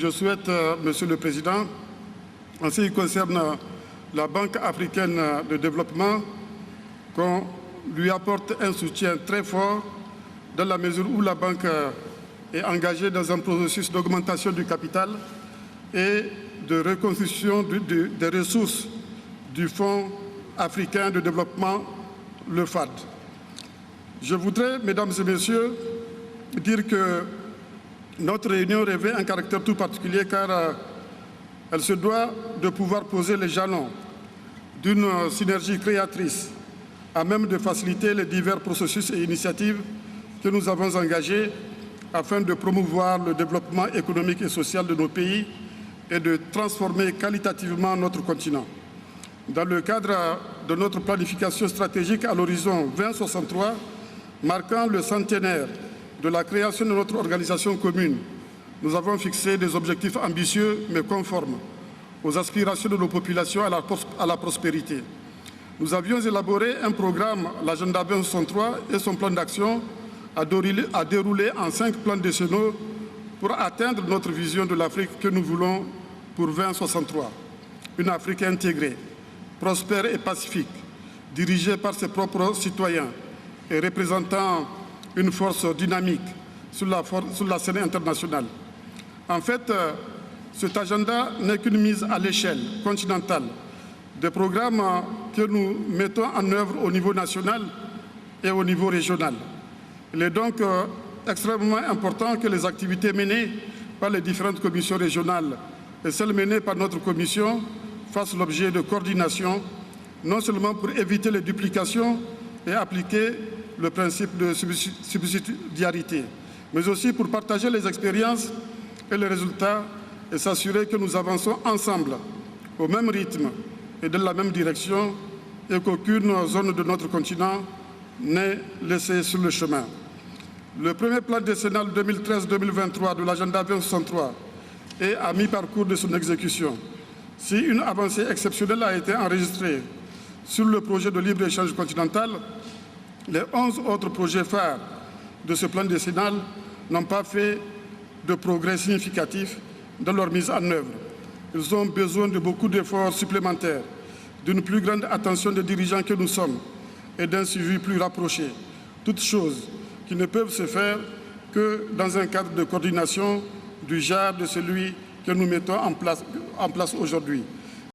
Je souhaite, Monsieur le Président, en ce qui concerne la Banque africaine de développement, qu'on lui apporte un soutien très fort dans la mesure où la Banque est engagée dans un processus d'augmentation du capital et de reconstitution des ressources du Fonds africain de développement, le FAD. Je voudrais, Mesdames et Messieurs, dire que notre réunion revêt un caractère tout particulier car elle se doit de pouvoir poser les jalons d'une synergie créatrice à même de faciliter les divers processus et initiatives que nous avons engagés afin de promouvoir le développement économique et social de nos pays et de transformer qualitativement notre continent. Dans le cadre de notre planification stratégique à l'horizon 2063, marquant le centenaire de la création de notre organisation commune, nous avons fixé des objectifs ambitieux mais conformes aux aspirations de nos populations à la prospérité. Nous avions élaboré un programme, l'Agenda 2063 et son plan d'action à dérouler en 5 plans décennaux pour atteindre notre vision de l'Afrique que nous voulons pour 2063. Une Afrique intégrée, prospère et pacifique, dirigée par ses propres citoyens et représentant une force dynamique sur la scène internationale. En fait, cet agenda n'est qu'une mise à l'échelle continentale des programmes que nous mettons en œuvre au niveau national et au niveau régional. Il est donc extrêmement important que les activités menées par les différentes commissions régionales et celles menées par notre commission fassent l'objet de coordination, non seulement pour éviter les duplications et appliquer le principe de subsidiarité, mais aussi pour partager les expériences et les résultats et s'assurer que nous avançons ensemble au même rythme et dans la même direction et qu'aucune zone de notre continent n'est laissée sur le chemin. Le premier plan décennal 2013-2023 de l'agenda 2063 est à mi-parcours de son exécution. Si une avancée exceptionnelle a été enregistrée sur le projet de libre-échange continental, les 11 autres projets phares de ce plan décennal n'ont pas fait de progrès significatifs dans leur mise en œuvre. Ils ont besoin de beaucoup d'efforts supplémentaires, d'une plus grande attention des dirigeants que nous sommes et d'un suivi plus rapproché. Toutes choses qui ne peuvent se faire que dans un cadre de coordination du genre de celui que nous mettons en place aujourd'hui.